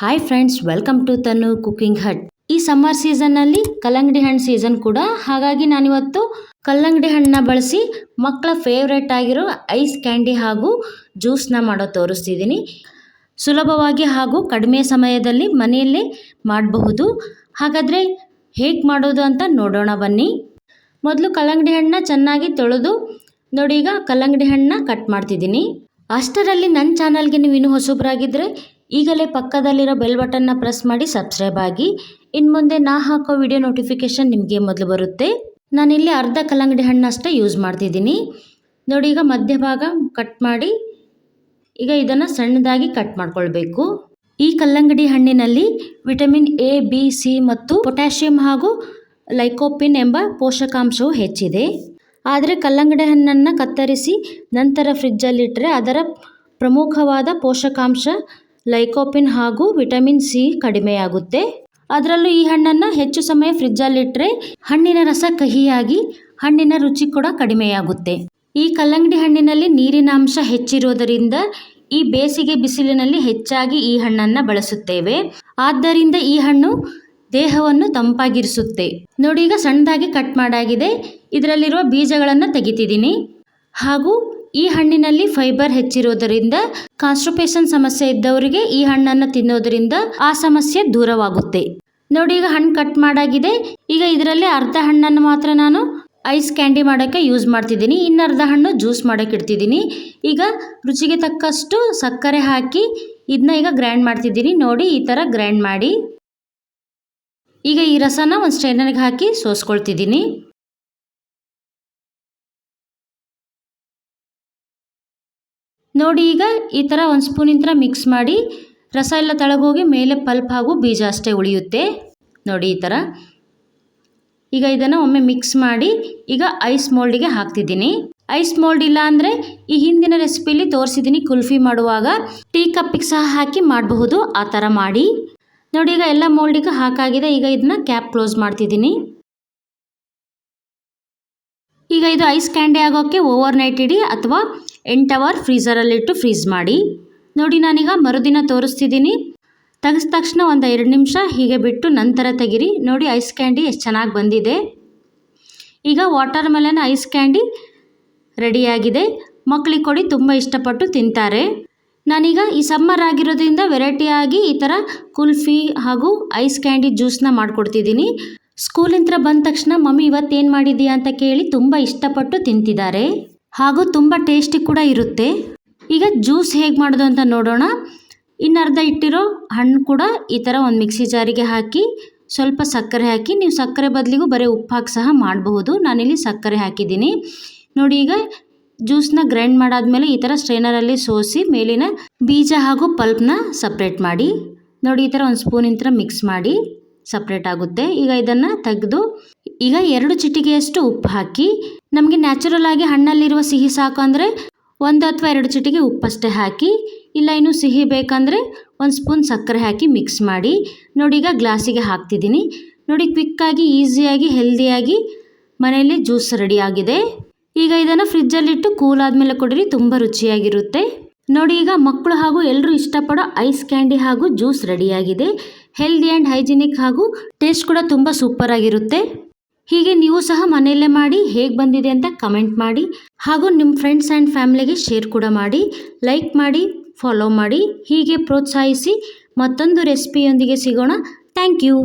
Hi friends, welcome to Tanu Cooking Hut. ಈ summer ಸೀಸನ್ನಲ್ಲಿ ಕಲ್ಲಂಗಡಿ ಹಣ್ಣು ಸೀಸನ್ ಕೂಡ, ಹಾಗಾಗಿ ನಾನಿವತ್ತು ಕಲ್ಲಂಗಡಿ ಹಣ್ಣನ್ನ ಬಳಸಿ ಮಕ್ಕಳ ಫೇವ್ರೇಟ್ ಆಗಿರೋ ಐಸ್ ಕ್ಯಾಂಡಿ ಹಾಗೂ ಜ್ಯೂಸ್ನ ಮಾಡೋ ತೋರಿಸ್ತಿದ್ದೀನಿ. ಸುಲಭವಾಗಿ ಹಾಗೂ ಕಡಿಮೆ ಸಮಯದಲ್ಲಿ ಮನೆಯಲ್ಲೇ ಮಾಡಬಹುದು. ಹಾಗಾದರೆ ಹೇಗೆ ಮಾಡೋದು ಅಂತ ನೋಡೋಣ ಬನ್ನಿ. ಮೊದಲು ಕಲ್ಲಂಗಡಿ ಹಣ್ಣನ್ನ ಚೆನ್ನಾಗಿ ತೊಳೆದು ನೋಡಿ, ಈಗ ಕಲ್ಲಂಗಡಿ ಹಣ್ಣನ್ನ ಕಟ್ ಮಾಡ್ತಿದ್ದೀನಿ. ಅಷ್ಟರಲ್ಲಿ ನನ್ನ ಚಾನಲ್ಗೆ ನೀವು ಇನ್ನೂ ಹೊಸಬ್ರಾಗಿದ್ದರೆ ಈಗಲೇ ಪಕ್ಕದಲ್ಲಿರೋ ಬೆಲ್ ಬಟನ್ನ ಪ್ರೆಸ್ ಮಾಡಿ ಸಬ್ಸ್ಕ್ರೈಬ್ ಆಗಿ. ಇನ್ನು ಮುಂದೆ ನಾ ಹಾಕೋ ವಿಡಿಯೋ ನೋಟಿಫಿಕೇಷನ್ ನಿಮಗೆ ಮೊದಲು ಬರುತ್ತೆ. ನಾನಿಲ್ಲಿ ಅರ್ಧ ಕಲ್ಲಂಗಡಿ ಹಣ್ಣಷ್ಟೇ ಯೂಸ್ ಮಾಡ್ತಿದ್ದೀನಿ. ನೋಡಿ, ಈಗ ಮಧ್ಯಭಾಗ ಕಟ್ ಮಾಡಿ ಈಗ ಇದನ್ನು ಸಣ್ಣದಾಗಿ ಕಟ್ ಮಾಡ್ಕೊಳ್ಬೇಕು. ಈ ಕಲ್ಲಂಗಡಿ ಹಣ್ಣಿನಲ್ಲಿ ವಿಟಮಿನ್ ಎ, ಬಿ, ಸಿ ಮತ್ತು ಪೊಟ್ಯಾಷಿಯಂ ಹಾಗೂ ಲೈಕೋಪಿನ್ ಎಂಬ ಪೋಷಕಾಂಶವು ಹೆಚ್ಚಿದೆ. ಆದರೆ ಕಲ್ಲಂಗಡಿ ಹಣ್ಣನ್ನು ಕತ್ತರಿಸಿ ನಂತರ ಫ್ರಿಜ್ಜಲ್ಲಿಟ್ಟರೆ ಅದರ ಪ್ರಮುಖವಾದ ಪೋಷಕಾಂಶ ಲೈಕೋಪಿನ್ ಹಾಗೂ ವಿಟಮಿನ್ ಸಿ ಕಡಿಮೆಯಾಗುತ್ತೆ. ಅದರಲ್ಲೂ ಈ ಹಣ್ಣನ್ನು ಹೆಚ್ಚು ಸಮಯ ಫ್ರಿಜ್ಜಲ್ಲಿಟ್ಟರೆ ಹಣ್ಣಿನ ರಸ ಕಹಿಯಾಗಿ ಹಣ್ಣಿನ ರುಚಿ ಕೂಡ ಕಡಿಮೆಯಾಗುತ್ತೆ. ಈ ಕಲ್ಲಂಗಡಿ ಹಣ್ಣಿನಲ್ಲಿ ನೀರಿನ ಅಂಶ ಹೆಚ್ಚಿರೋದರಿಂದ ಈ ಬೇಸಿಗೆ ಬಿಸಿಲಿನಲ್ಲಿ ಹೆಚ್ಚಾಗಿ ಈ ಹಣ್ಣನ್ನು ಬಳಸುತ್ತೇವೆ. ಆದ್ದರಿಂದ ಈ ಹಣ್ಣು ದೇಹವನ್ನು ತಂಪಾಗಿರಿಸುತ್ತೆ. ನೋಡಿ, ಈಗ ಸಣ್ಣದಾಗಿ ಕಟ್ ಮಾಡಾಗಿದೆ. ಇದರಲ್ಲಿರುವ ಬೀಜಗಳನ್ನು ತೆಗಿತಿದ್ದೀನಿ. ಹಾಗೂ ಈ ಹಣ್ಣಿನಲ್ಲಿ ಫೈಬರ್ ಹೆಚ್ಚಿರೋದರಿಂದ ಕಾನ್ಸ್ಟಿಪೇಷನ್ ಸಮಸ್ಯೆ ಇದ್ದವರಿಗೆ ಈ ಹಣ್ಣನ್ನು ತಿನ್ನೋದರಿಂದ ಆ ಸಮಸ್ಯೆ ದೂರವಾಗುತ್ತೆ. ನೋಡಿ, ಈಗ ಹಣ್ಣು ಕಟ್ ಮಾಡಾಗಿದೆ. ಈಗ ಇದರಲ್ಲಿ ಅರ್ಧ ಹಣ್ಣನ್ನು ಮಾತ್ರ ನಾನು ಐಸ್ ಕ್ಯಾಂಡಿ ಮಾಡೋಕ್ಕೆ ಯೂಸ್ ಮಾಡ್ತಿದ್ದೀನಿ. ಇನ್ನರ್ಧ ಹಣ್ಣು ಜ್ಯೂಸ್ ಮಾಡೋಕ್ಕೆ ಇಡ್ತಿದ್ದೀನಿ. ಈಗ ರುಚಿಗೆ ತಕ್ಕಷ್ಟು ಸಕ್ಕರೆ ಹಾಕಿ ಇದನ್ನ ಈಗ ಗ್ರೈಂಡ್ ಮಾಡ್ತಿದ್ದೀನಿ. ನೋಡಿ, ಈ ಥರ ಗ್ರೈಂಡ್ ಮಾಡಿ ಈಗ ಈ ರಸನ ಒಂದು ಸ್ಟ್ರೈನರ್ಗೆ ಹಾಕಿ ಸೋಸ್ಕೊಳ್ತಿದ್ದೀನಿ. ನೋಡಿ, ಈಗ ಈ ಥರ ಒಂದು ಸ್ಪೂನಿಂದ ಮಿಕ್ಸ್ ಮಾಡಿ ರಸ ಎಲ್ಲ ತಳಗೋಗಿ ಮೇಲೆ ಪಲ್ಪ್ ಹಾಗೂ ಬೀಜ ಅಷ್ಟೇ ಉಳಿಯುತ್ತೆ. ನೋಡಿ, ಈ ಥರ ಈಗ ಇದನ್ನು ಒಮ್ಮೆ ಮಿಕ್ಸ್ ಮಾಡಿ ಈಗ ಐಸ್ ಮೋಲ್ಡಿಗೆ ಹಾಕ್ತಿದ್ದೀನಿ. ಐಸ್ ಮೋಲ್ಡ್ ಇಲ್ಲ ಅಂದರೆ ಈ ಹಿಂದಿನ ರೆಸಿಪಿಲಿ ತೋರಿಸಿದ್ದೀನಿ, ಕುಲ್ಫಿ ಮಾಡುವಾಗ ಟೀ ಕಪ್ಪಿಗೆ ಸಹ ಹಾಕಿ ಮಾಡಬಹುದು. ಆ ಥರ ಮಾಡಿ ನೋಡಿ. ಈಗ ಎಲ್ಲ ಮೋಲ್ಡಿಗೆ ಹಾಕಾಗಿದೆ. ಈಗ ಇದನ್ನ ಕ್ಯಾಪ್ ಕ್ಲೋಸ್ ಮಾಡ್ತಿದ್ದೀನಿ. ಈಗ ಇದು ಐಸ್ ಕ್ಯಾಂಡಿ ಆಗೋಕ್ಕೆ ಓವರ್ ನೈಟ್ ಇಡಿ ಅಥವಾ 8 ಅವರ್ ಫ್ರೀಝರಲ್ಲಿಟ್ಟು ಫ್ರೀಸ್ ಮಾಡಿ. ನೋಡಿ, ನಾನೀಗ ಮರುದಿನ ತೋರಿಸ್ತಿದ್ದೀನಿ. ತೆಗೆದ ತಕ್ಷಣ ಒಂದು 2 ನಿಮಿಷ ಹೀಗೆ ಬಿಟ್ಟು ನಂತರ ತೆಗಿರಿ. ನೋಡಿ, ಐಸ್ ಕ್ಯಾಂಡಿ ಎಷ್ಟು ಚೆನ್ನಾಗಿ ಬಂದಿದೆ. ಈಗ ವಾಟರ್ ಮೆಲನ್ ಐಸ್ ಕ್ಯಾಂಡಿ ರೆಡಿಯಾಗಿದೆ. ಮಕ್ಕಳಿಗೆ ಕೊಡಿ, ತುಂಬ ಇಷ್ಟಪಟ್ಟು ತಿಂತಾರೆ. ನಾನೀಗ ಈ ಸಮ್ಮರ್ ಆಗಿರೋದ್ರಿಂದ ವೆರೈಟಿಯಾಗಿ ಈ ಥರ ಕುಲ್ಫಿ ಹಾಗೂ ಐಸ್ ಕ್ಯಾಂಡಿ ಜ್ಯೂಸ್ನ ಮಾಡಿಕೊಡ್ತಿದ್ದೀನಿ. ಸ್ಕೂಲಿಂದ ಬಂದ ತಕ್ಷಣ ಮಮ್ಮಿ ಇವತ್ತೇನು ಮಾಡಿದ್ದೀಯಾ ಅಂತ ಕೇಳಿ ತುಂಬ ಇಷ್ಟಪಟ್ಟು ತಿಂತಿದ್ದಾರೆ. ಹಾಗೂ ತುಂಬ ಟೇಸ್ಟಿ ಕೂಡ ಇರುತ್ತೆ. ಈಗ ಜ್ಯೂಸ್ ಹೇಗೆ ಮಾಡೋದು ಅಂತ ನೋಡೋಣ. ಇನ್ನರ್ಧ ಇಟ್ಟಿರೋ ಹಣ್ಣು ಕೂಡ ಈ ಥರ ಒಂದು ಮಿಕ್ಸಿ ಜಾರಿಗೆ ಹಾಕಿ ಸ್ವಲ್ಪ ಸಕ್ಕರೆ ಹಾಕಿ, ನೀವು ಸಕ್ಕರೆ ಬದಲಿಗೂ ಬರೀ ಉಪ್ಪು ಹಾಕಿ ಸಹ ಮಾಡಬಹುದು. ನಾನಿಲ್ಲಿ ಸಕ್ಕರೆ ಹಾಕಿದ್ದೀನಿ. ನೋಡಿ, ಈಗ ಜ್ಯೂಸ್ನ ಗ್ರೈಂಡ್ ಮಾಡಾದ್ಮೇಲೆ ಈ ಥರ ಸ್ಟ್ರೈನರಲ್ಲಿ ಸೋಸಿ ಮೇಲಿನ ಬೀಜ ಹಾಗೂ ಪಲ್ಪ್ನ ಸಪ್ರೇಟ್ ಮಾಡಿ. ನೋಡಿ, ಈ ಥರ ಒಂದು ಸ್ಪೂನಿಂದ ಮಿಕ್ಸ್ ಮಾಡಿ ಸಪ್ರೇಟ್ ಆಗುತ್ತೆ. ಈಗ ಇದನ್ನು ತೆಗೆದು ಈಗ 2 ಚಿಟಿಕೆಯಷ್ಟು ಉಪ್ಪು ಹಾಕಿ, ನಮಗೆ ನ್ಯಾಚುರಲ್ ಆಗಿ ಹಣ್ಣಲ್ಲಿರುವ ಸಿಹಿ ಸಾಕು ಅಂದರೆ 1 ಅಥವಾ 2 ಚಿಟಿಕೆ ಉಪ್ಪಷ್ಟೇ ಹಾಕಿ, ಇಲ್ಲ ಇನ್ನೂ ಸಿಹಿ ಬೇಕಂದರೆ 1 ಸ್ಪೂನ್ ಸಕ್ಕರೆ ಹಾಕಿ ಮಿಕ್ಸ್ ಮಾಡಿ. ನೋಡಿ, ಈಗ ಗ್ಲಾಸಿಗೆ ಹಾಕ್ತಿದ್ದೀನಿ. ನೋಡಿ, ಕ್ವಿಕ್ಕಾಗಿ ಈಸಿಯಾಗಿ ಹೆಲ್ದಿಯಾಗಿ ಮನೆಯಲ್ಲಿ ಜ್ಯೂಸ್ ರೆಡಿಯಾಗಿದೆ. ಈಗ ಇದನ್ನು ಫ್ರಿಜ್ಜಲ್ಲಿಟ್ಟು ಕೂಲ್ ಆದಮೇಲೆ ಕೊಡಿರಿ, ತುಂಬ ರುಚಿಯಾಗಿರುತ್ತೆ. ನೋಡಿ, ಈಗ ಮಕ್ಕಳು ಹಾಗೂ ಎಲ್ಲರೂ ಇಷ್ಟಪಡೋ ಐಸ್ ಕ್ಯಾಂಡಿ ಹಾಗೂ ಜ್ಯೂಸ್ ರೆಡಿಯಾಗಿದೆ. ಹೆಲ್ದಿ ಆ್ಯಂಡ್ ಹೈಜಿನಿಕ್ ಹಾಗೂ ಟೇಸ್ಟ್ ಕೂಡ ತುಂಬ ಸೂಪರ್ ಆಗಿರುತ್ತೆ. ಹೀಗೆ ನೀವು ಸಹ ಮನೆಯಲ್ಲೇ ಮಾಡಿ ಹೇಗೆ ಬಂದಿದೆ ಅಂತ ಕಮೆಂಟ್ ಮಾಡಿ. ಹಾಗೂ ನಿಮ್ಮ ಫ್ರೆಂಡ್ಸ್ ಆ್ಯಂಡ್ ಫ್ಯಾಮಿಲಿಗೆ ಶೇರ್ ಕೂಡ ಮಾಡಿ, ಲೈಕ್ ಮಾಡಿ, ಫಾಲೋ ಮಾಡಿ. ಹೀಗೆ ಪ್ರೋತ್ಸಾಹಿಸಿ. ಮತ್ತೊಂದು ರೆಸಿಪಿಯೊಂದಿಗೆ ಸಿಗೋಣ. Thank you.